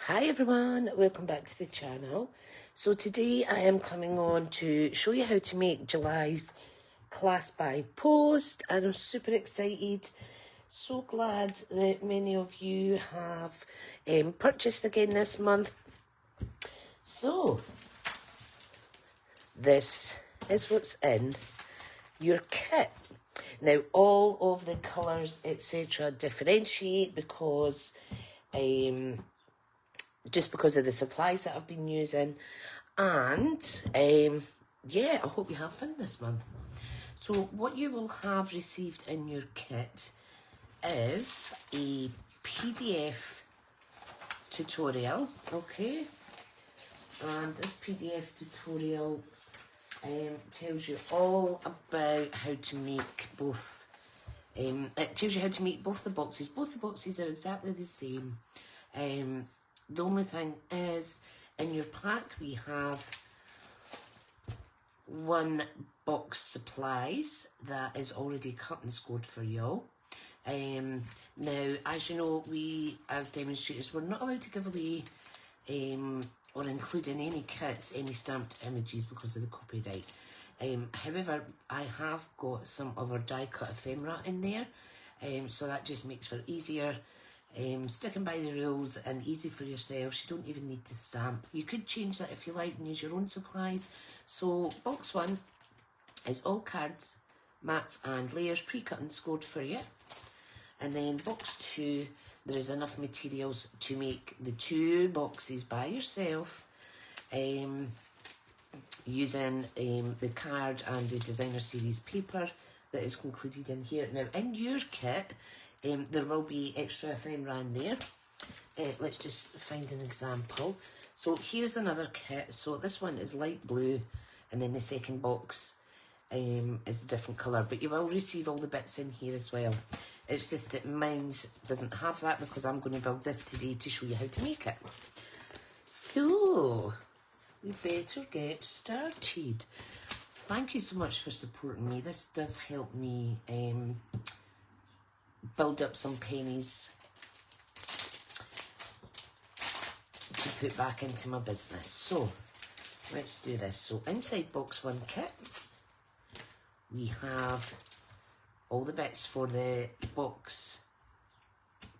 Hi everyone, welcome back to the channel. So today I am coming on to show you how to make July's class by post, and I'm super excited. So glad that many of you have purchased again this month. So this is what's in your kit. Now all of the colours etc differentiate because just because of the supplies that I've been using, and yeah, I hope you have fun this month. So what you will have received in your kit is a PDF tutorial, okay, and this PDF tutorial tells you all about how to make both. It tells you how to make both the boxes. Both the boxes are exactly the same. The only thing is, in your pack we have one box supplies that is already cut and scored for y'all. Now, as you know, we as demonstrators, we're not allowed to give away or include in any kits any stamped images because of the copyright. However, I have got some of our die cut ephemera in there, so that just makes for easier sticking by the rules and easy for yourselves. You don't even need to stamp. You could change that if you like and use your own supplies. So box one is all cards, mats and layers pre-cut and scored for you. And then box two, there is enough materials to make the two boxes by yourself, using the card and the designer series paper that is included in here. Now in your kit, there will be extra ephemera in there. Let's just find an example. So here's another kit. So this one is light blue, and then the second box is a different colour, but you will receive all the bits in here as well. It's just that mine doesn't have that because I'm going to build this today to show you how to make it. So we better get started. Thank you so much for supporting me. This does help me build up some pennies to put back into my business. So let's do this. So inside box one kit, we have all the bits for the box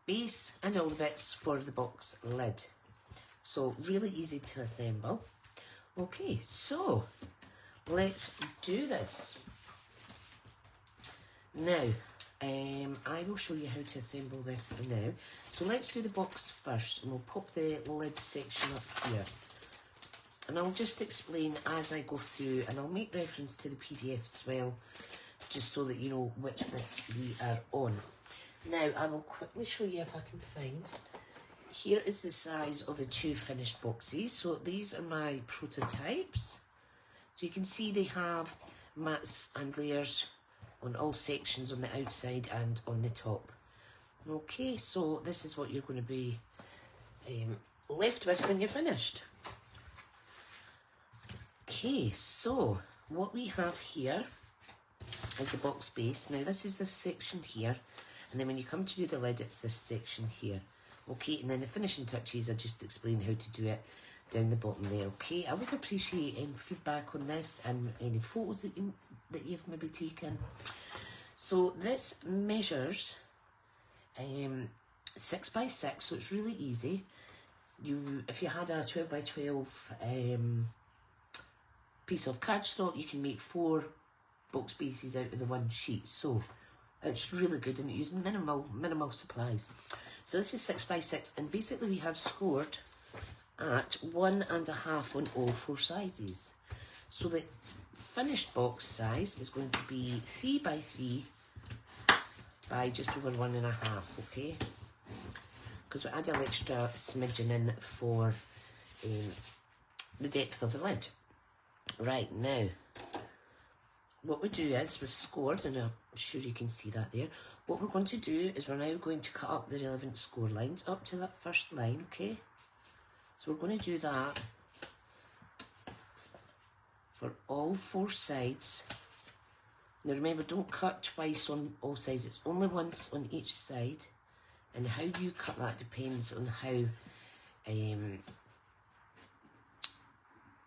base and all the bits for the box lid. So really easy to assemble. Okay, so let's do this. Now, I will show you how to assemble this now. So let's do the box first, and we'll pop the lid section up here. And I'll just explain as I go through, and I'll make reference to the PDF as well, just so that you know which bits we are on. Now, I will quickly show you if I can find. Here is the size of the two finished boxes. So these are my prototypes. So you can see they have mats and layers on all sections on the outside and on the top. Okay, so this is what you're going to be left with when you're finished. Okay, so what we have here is the box base. Now this is this section here, and then when you come to do the lid, it's this section here. Okay, and then the finishing touches, I just explained how to do it down the bottom there. Okay, I would appreciate feedback on this and any photos that you've maybe taken. So this measures 6 by 6, so it's really easy. If you had a 12 by 12 piece of cardstock, you can make 4 box bases out of the one sheet. So it's really good, and it uses minimal supplies. So this is 6 by 6, and basically we have scored at 1.5 on all 4 sizes. So the finished box size is going to be 3 by 3 by just over 1.5, okay? Because we add an extra smidgen in for the depth of the lid. Right, now, what we do is we've scored, and I'm sure you can see that there. What we're going to do is we're now going to cut up the relevant score lines up to that first line, okay? So we're going to do that for all 4 sides. Now remember, don't cut twice on all sides, it's only once on each side, and how you cut that depends on how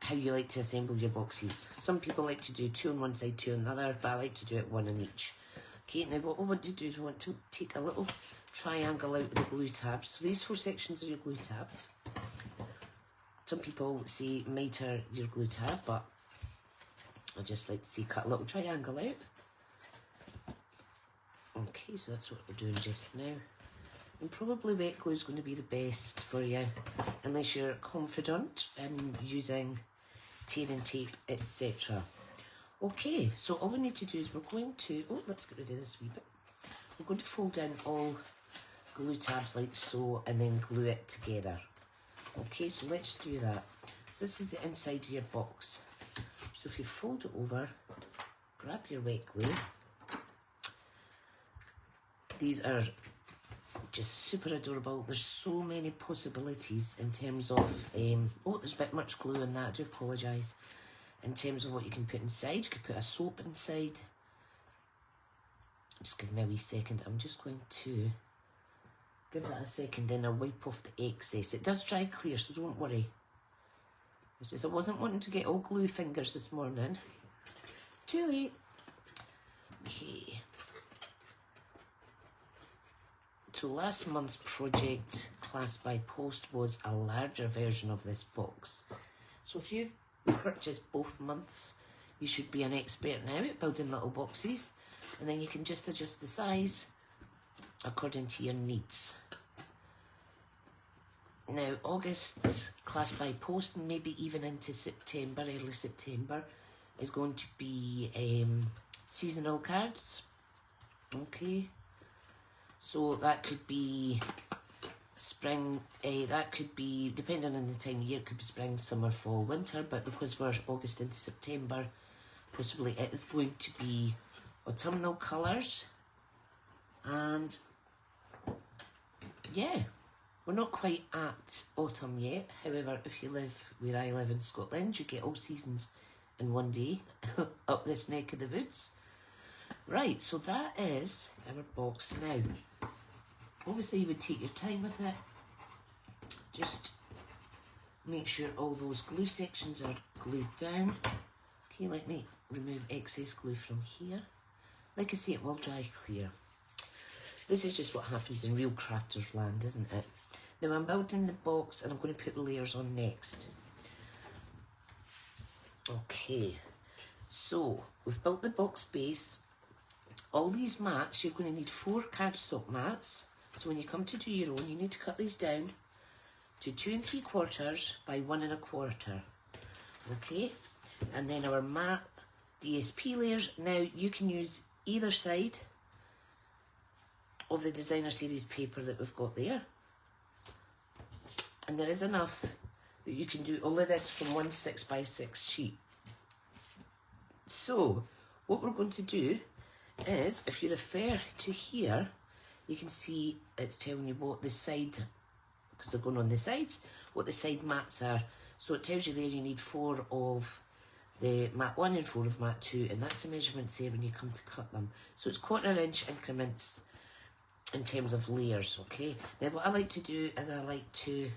how you like to assemble your boxes. Some people like to do 2 on one side, 2 on the other, but I like to do it 1 on each. Okay, now what we want to do is we want to take a little triangle out of the glue tabs. So these 4 sections are your glue tabs. Some people say miter your glue tab, but I just like to see cut a little triangle out. Okay, so that's what we're doing just now. And probably wet glue is going to be the best for you, unless you're confident in using tear and tape, etc. Okay, so all we need to do is we're going to, oh, let's get rid of this wee bit. We're going to fold in all glue tabs like so and then glue it together. Okay, so let's do that. So this is the inside of your box. So if you fold it over, grab your wet glue. These are just super adorable. There's so many possibilities in terms of, oh, there's a bit much glue in that, I do apologise. In terms of what you can put inside, you could put a soap inside. Just give me a wee second. I'm just going to give that a second, then I'll wipe off the excess. It does dry clear, so don't worry. It's just I wasn't wanting to get all glue fingers this morning. Too late. Okay. So last month's project, Class by Post, was a larger version of this box. So if you've purchased both months, you should be an expert now at building little boxes, and then you can just adjust the size according to your needs. Now August's Class by Post, maybe even into September, early September, is going to be seasonal cards. Okay. So that could be spring, that could be, depending on the time of year, it could be spring, summer, fall, winter, but because we're August into September, possibly it is going to be autumnal colours. And yeah, we're not quite at autumn yet. However, if you live where I live in Scotland, you get all seasons in one day up this neck of the woods. Right, so that is our box now. Obviously, you would take your time with it. Just make sure all those glue sections are glued down. Okay, let me remove excess glue from here. Like I say, it will dry clear. This is just what happens in real crafters land, isn't it? Now I'm building the box and I'm going to put the layers on next. Okay, so we've built the box base. All these mats, you're going to need 4 cardstock mats. So when you come to do your own, you need to cut these down to 2 3/4 by 1 1/4. Okay, and then our mat DSP layers. Now you can use either side of the designer series paper that we've got there, and there is enough that you can do all of this from 1 6x6 sheet. So what we're going to do is, if you refer to here, you can see it's telling you what the side, because they're going on the sides, what the side mats are. So it tells you there you need 4 of the mat 1 and 4 of mat 2, and that's the measurements there when you come to cut them. So it's 1/4 inch increments in terms of layers, okay? Now what I like to do is I like to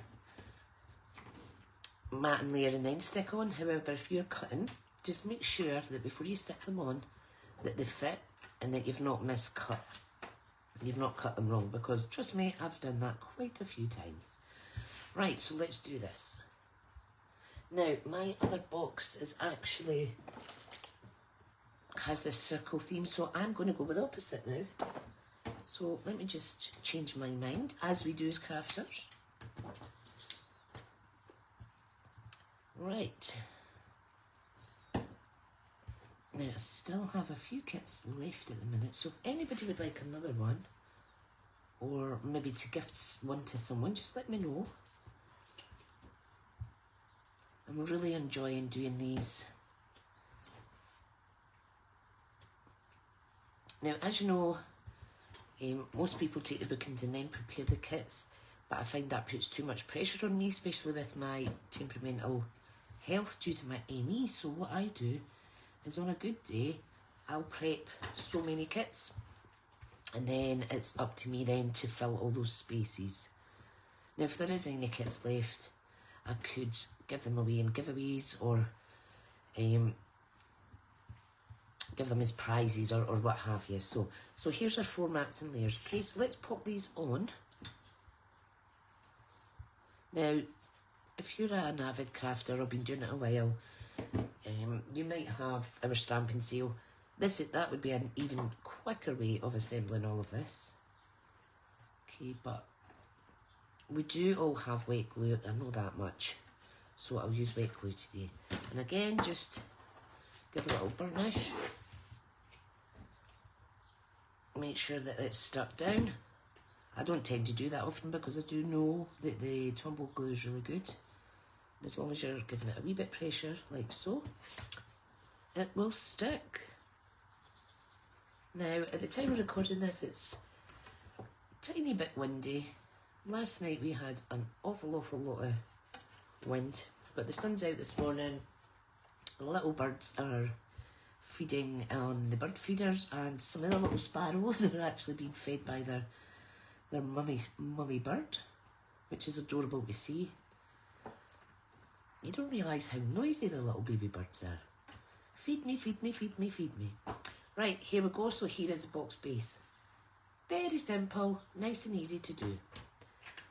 mat and layer and then stick on. However, if you're cutting, just make sure that before you stick them on, that they fit and that you've not miscut. You've not cut them wrong, because trust me, I've done that quite a few times. Right, so let's do this. Now, my other box is actually has this circle theme, so I'm going to go with opposite now. So let me just change my mind, as we do as crafters. Right. Now, I still have a few kits left at the minute, so if anybody would like another one, or maybe to gift one to someone, just let me know. I'm really enjoying doing these. Now, as you know, most people take the bookings and then prepare the kits, but I find that puts too much pressure on me, especially with my temperamental health due to my ME. So what I do is, on a good day, I'll prep so many kits, and then it's up to me then to fill all those spaces. Now if there is any kits left, I could give them away in giveaways or give them as prizes or what have you. So here's our 4 mats and layers. Okay, so let's pop these on. Now, if you're an avid crafter or been doing it a while, you might have our stamping sale. That would be an even quicker way of assembling all of this. Okay, but we do all have wet glue, I know that much. So I'll use wet glue today. And again, just give a little burnish. Make sure that it's stuck down. I don't tend to do that often because I do know that the tumble glue is really good. As long as you're giving it a wee bit pressure, like so, it will stick. Now, at the time of recording this, it's a tiny bit windy. Last night we had an awful lot of wind, but the sun's out this morning. The little birds are feeding on the bird feeders, and some of the little sparrows are actually being fed by their mummy bird, which is adorable to see. You don't realise how noisy the little baby birds are. Feed me, feed me, feed me, feed me. Right, here we go. So here is the box base. Very simple, nice and easy to do.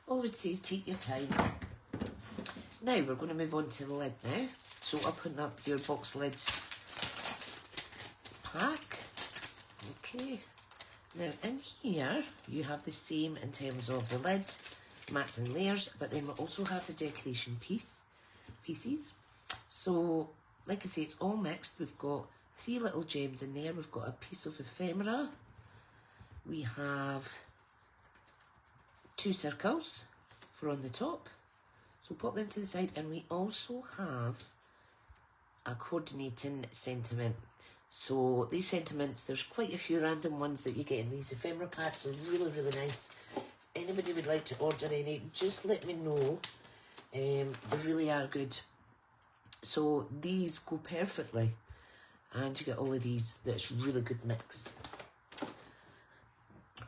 All I would say is take your time. Now we're going to move on to the lid now. So open up your box lid pack. Okay. Now in here you have the same in terms of the lid, mats and layers, but then we also have the decoration pieces. So like I say, it's all mixed. We've got 3 little gems in there. We've got a piece of ephemera. We have 2 circles for on the top. So pop them to the side, and we also have a coordinating sentiment. So these sentiments, there's quite a few random ones that you get in these ephemera packs. They're really, really nice. If anybody would like to order any, just let me know. They really are good. So these go perfectly, and you get all of these. That's really good mix.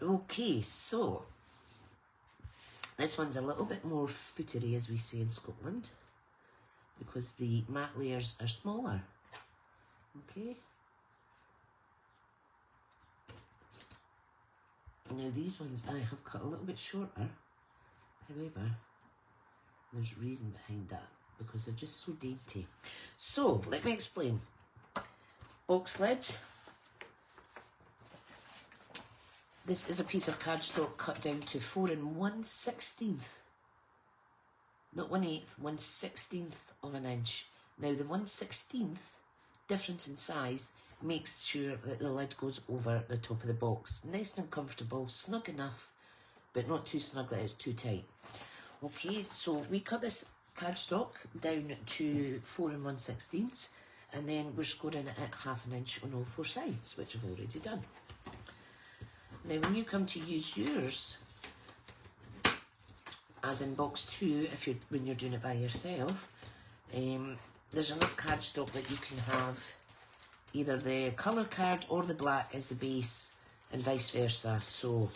Okay, so this one's a little bit more footery, as we say in Scotland, because the mat layers are smaller. Okay. Now these ones I have cut a little bit shorter. However, there's reason behind that, because they're just so dainty. So let me explain. Box lid. This is a piece of cardstock cut down to 4 1/16. Not 1/8, 1/16 of an inch. Now the 1/16 difference in size makes sure that the lid goes over the top of the box. Nice and comfortable, snug enough, but not too snug that it's too tight. Okay, so we cut this cardstock down to 4 1/16, and then we're scoring it at 1/2 inch on all 4 sides, which I've already done. Now when you come to use yours, as in box 2, when you're doing it by yourself, there's enough cardstock that you can have either the colour card or the black as the base, and vice versa. So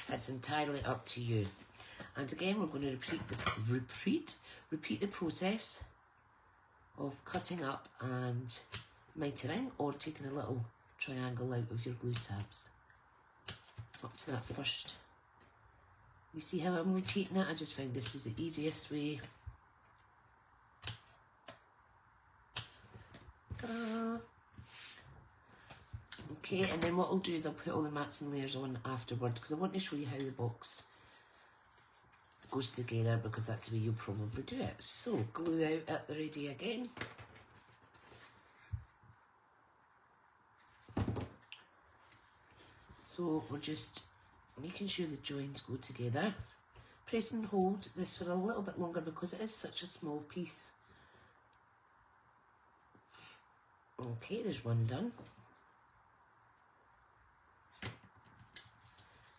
it's entirely up to you. And again, we're going to repeat the process of cutting up and mitering, or taking a little triangle out of your glue tabs. Up to that first. You see how I'm rotating it? I just find this is the easiest way. Okay, and then what I'll do is I'll put all the mats and layers on afterwards, because I want to show you how the box goes together, because that's the way you'll probably do it. So glue out at the ready again. So we're just making sure the joins go together. Press and hold this for a little bit longer because it is such a small piece. Okay, there's one done.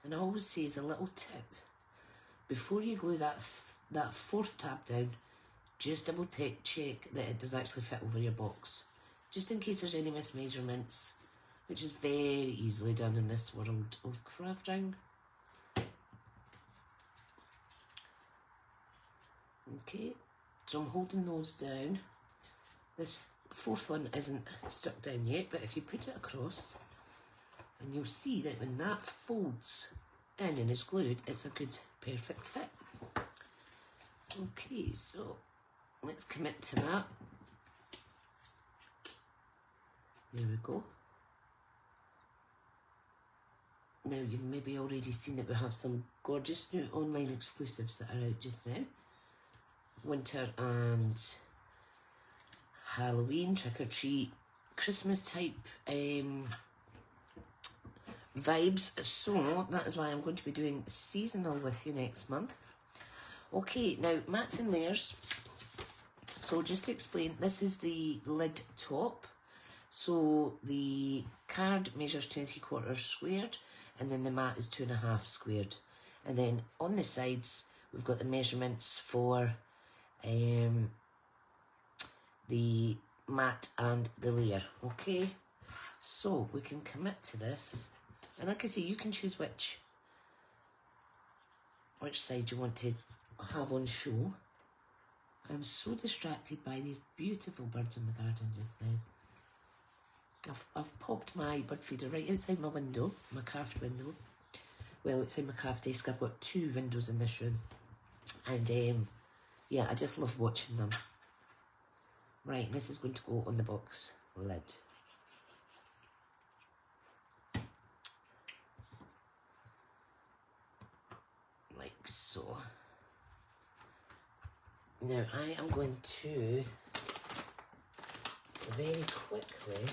And I always say as a little tip, before you glue that 4th tab down, just double check that it does actually fit over your box, just in case there's any mismeasurements, which is very easily done in this world of crafting. Okay, so I'm holding those down. This fourth one isn't stuck down yet, but if you put it across, and you'll see that when that folds in and is glued, it's a good, perfect fit. Okay, so let's commit to that. There we go. Now, you've maybe already seen that we have some gorgeous new online exclusives that are out just now. Winter and Halloween, trick-or-treat, Christmas type vibes. So that is why I'm going to be doing seasonal with you next month. Okay, now mats and layers. So just to explain, this is the lid top. So the card measures 2 3/4 squared, and then the mat is 2.5 squared. And then on the sides, we've got the measurements for the mat and the layer. Okay, so we can commit to this, and like I say, you can choose which side you want to have on show. I'm so distracted by these beautiful birds in the garden just now. I've popped my bird feeder right outside my window, my craft window. Well, outside my craft desk, I've got 2 windows in this room. And yeah, I just love watching them. Right, this is going to go on the box lid. Like so. Now I am going to very quickly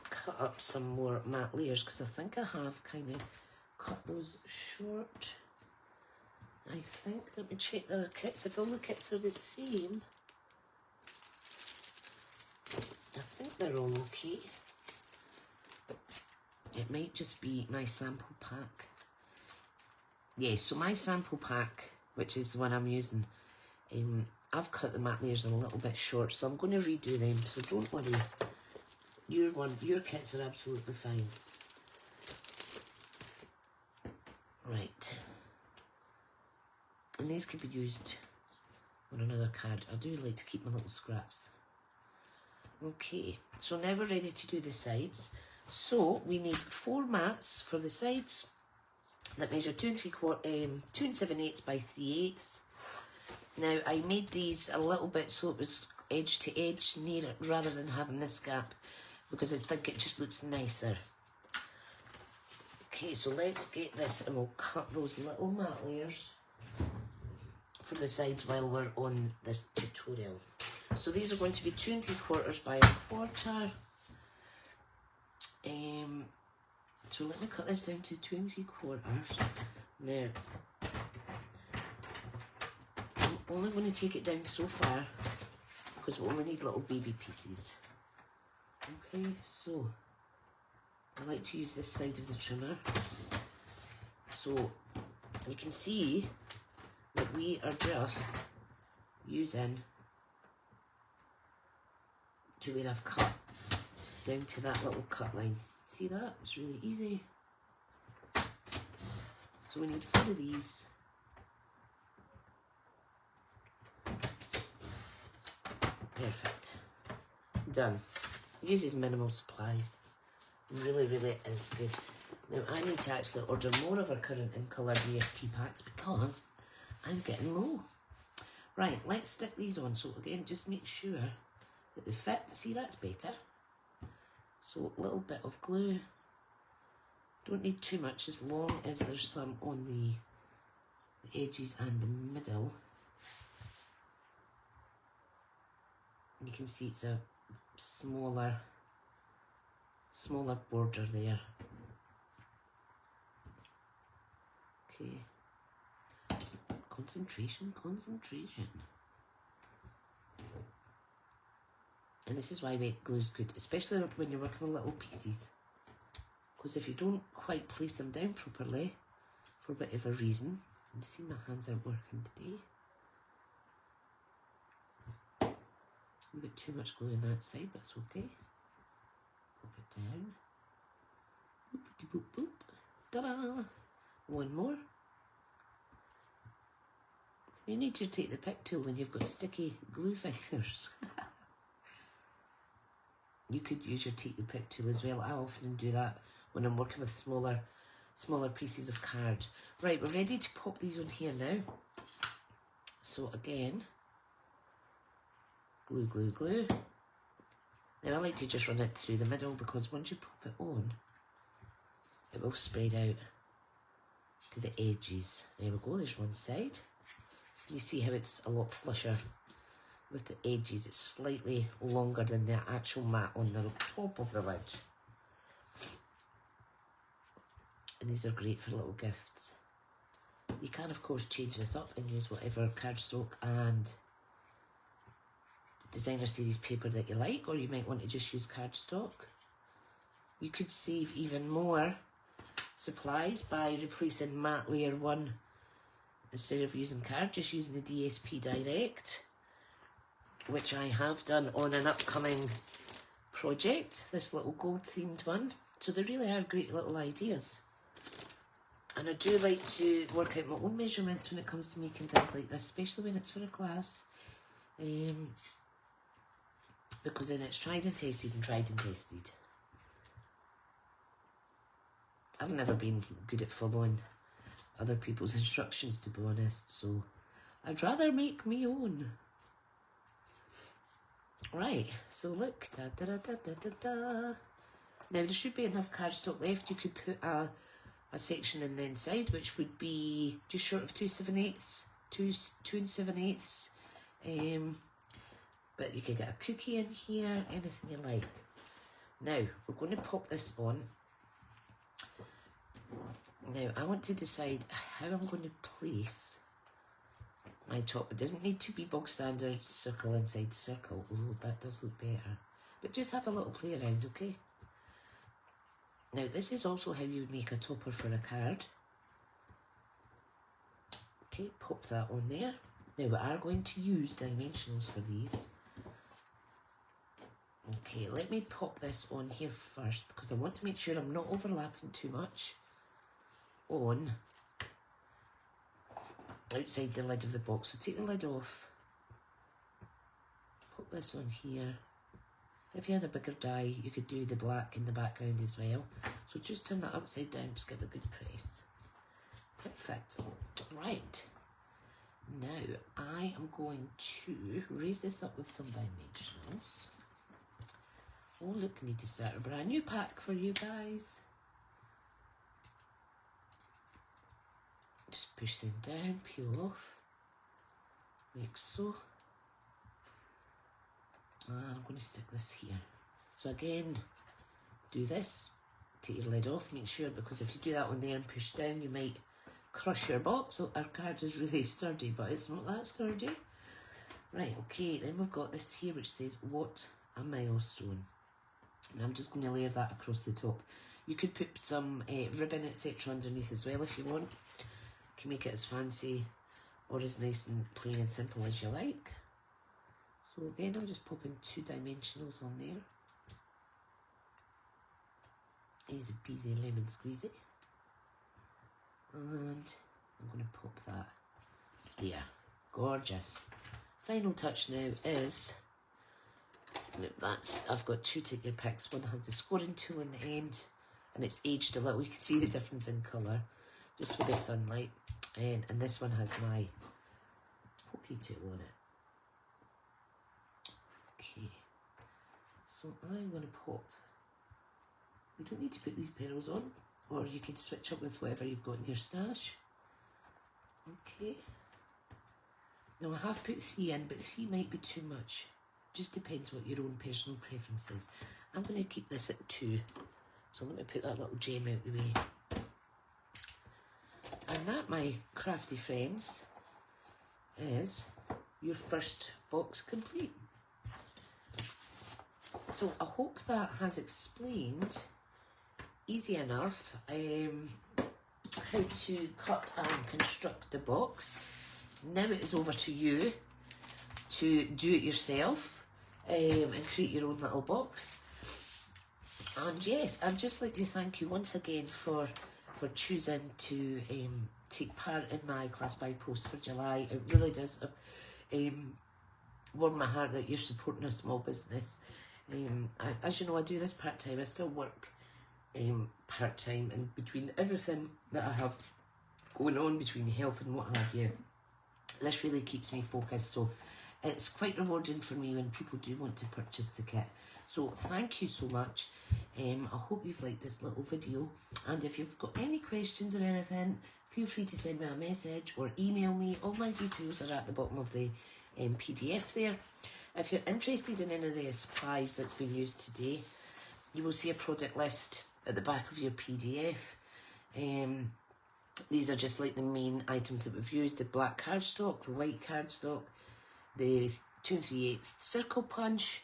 cut up some more mat layers, because I think I have kind of cut those short. I think, let me check the kits, if all the kits are the same. I think they're all okay. It might just be my sample pack. Yes, so my sample pack, which is the one I'm using, I've cut the mat layers a little bit short, so I'm going to redo them, so don't worry. Your kits are absolutely fine. Right. And these could be used on another card. I do like to keep my little scraps. Okay, so now we're ready to do the sides. So we need 4 mats for the sides that measure 2 7/8 by 3/8. Now I made these a little bit so it was edge to edge near it rather than having this gap, because I think it just looks nicer. Okay, so let's get this and we'll cut those little mat layers for the sides while we're on this tutorial. So these are going to be 2 3/4 by 1/4. So let me cut this down to 2 3/4. Now, I'm only going to take it down so far because we only need little baby pieces. Okay, so I like to use this side of the trimmer. So you can see that we are just using to where I've cut down to that little cut line. See that? It's really easy. So we need 4 of these. Perfect. Done. Uses minimal supplies. Really, really is good. Now I need to actually order more of our current in colour DSP packs because I'm getting low. Right, let's stick these on. So again, just make sure that they fit. See, that's better. So a little bit of glue. Don't need too much, as long as there's some on the edges and the middle. You can see it's a smaller border there. Okay. Concentration, concentration. And this is why wet glue is good, especially when you're working with little pieces. Because if you don't quite place them down properly, for whatever reason, you see my hands aren't working today. A bit too much glue on that side, but it's okay. Pop it down. Pop it Boop, boop. Ta-da! One more. You need to take the pick tool when you've got sticky glue fingers. You could use your take the pick tool as well. I often do that when I'm working with smaller pieces of card. Right, we're ready to pop these on here now. So again, glue, glue, glue. Now I like to just run it through the middle because once you pop it on, it will spread out to the edges. There we go, there's one side. You see how it's a lot flusher with the edges. It's slightly longer than the actual mat on the top of the lid. And these are great for little gifts. You can of course change this up and use whatever cardstock and designer series paper that you like, or you might want to just use cardstock. You could save even more supplies by replacing matte layer 1 instead of using card, just using the DSP Direct, which I have done on an upcoming project, this little gold themed one. So they really are great little ideas. And I do like to work out my own measurements when it comes to making things like this, especially when it's for a class. Because then it's tried and tested and tried and tested. I've never been good at following other people's instructions, to be honest, so I'd rather make me own. Right, so look, da da da da da da da. Now there should be enough cardstock left. You could put a section in the inside, which would be just short of 2 7/8, 2 7/8. But you could get a cookie in here, anything you like. Now we're going to pop this on. Now I want to decide how I'm going to place my top. It doesn't need to be bog standard circle inside circle, although that does look better. But just have a little play around, okay? Now this is also how you would make a topper for a card. Okay, pop that on there. Now we are going to use dimensionals for these. Okay, let me pop this on here first because I want to make sure I'm not overlapping too much on outside the lid of the box. So take the lid off, pop this on here. If you had a bigger die, you could do the black in the background as well. So just turn that upside down, just give it a good press. Perfect. Right. Now I am going to raise this up with some dimensionals. Oh look, I need to start a brand new pack for you guys. Just push them down, peel off, like so. And I'm going to stick this here. So again, do this, take your lid off, make sure, because if you do that on there and push down, you might crush your box. So our card is really sturdy, but it's not that sturdy. Right, okay, then we've got this here which says, what a milestone. And I'm just going to layer that across the top. You could put some ribbon, etc. underneath as well if you want. You can make it as fancy or as nice and plain and simple as you like. So again, I'm just popping 2 dimensionals on there. Easy peasy lemon squeezy. And I'm going to pop that there. Gorgeous. Final touch now is, I've got 2 take your picks. One has the scoring tool in the end and it's aged a little. You can see the difference in colour just with the sunlight. And this one has my pokey tool on it. Okay, so I'm going to pop, you don't need to put these pearls on, or you can switch up with whatever you've got in your stash. Okay, now I have put 3 in, but 3 might be too much, just depends what your own personal preference is. I'm going to keep this at 2, so let me put that little gem out the way. And that, my crafty friends, is your first box complete. So I hope that has explained easy enough how to cut and construct the box. Now it is over to you to do it yourself and create your own little box. And yes, I'd just like to thank you once again for choosing to take part in my class buy post for July. It really does warm my heart that you're supporting a small business. As you know, I do this part-time. I still work part-time, and between everything that I have going on, between health and what have you, this really keeps me focused. So it's quite rewarding for me when people do want to purchase the kit. So thank you so much. I hope you've liked this little video, and if you've got any questions or anything, feel free to send me a message or email me. All my details are at the bottom of the PDF there. If you're interested in any of the supplies that's been used today, you will see a product list at the back of your PDF. These are just like the main items that we've used: the black cardstock, the white cardstock, the 2 3/8 circle punch,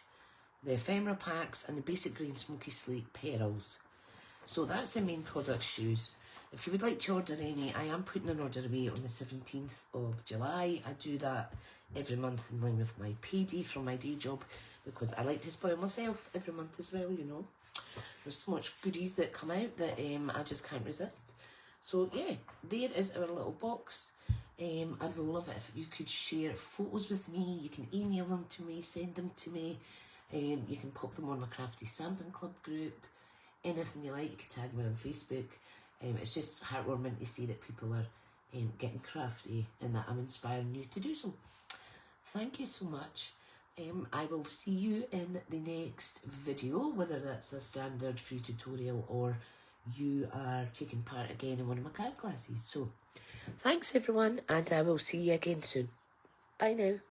the ephemera packs, and the basic green smoky slate pearls. So that's the main products used. If you would like to order any, I am putting an order away on the 17th of July. I do that every month in line with my PD from my day job, because I like to spoil myself every month as well, you know. There's so much goodies that come out that I just can't resist. So yeah, there is our little box. I'd love it if you could share photos with me. You can email them to me, send them to me. You can pop them on my Crafty Stamping Club group. Anything you like, you can tag me on Facebook. It's just heartwarming to see that people are getting crafty and that I'm inspiring you to do so. Thank you so much. I will see you in the next video, whether that's a standard free tutorial or you are taking part again in one of my card classes. So thanks everyone, and I will see you again soon. Bye now.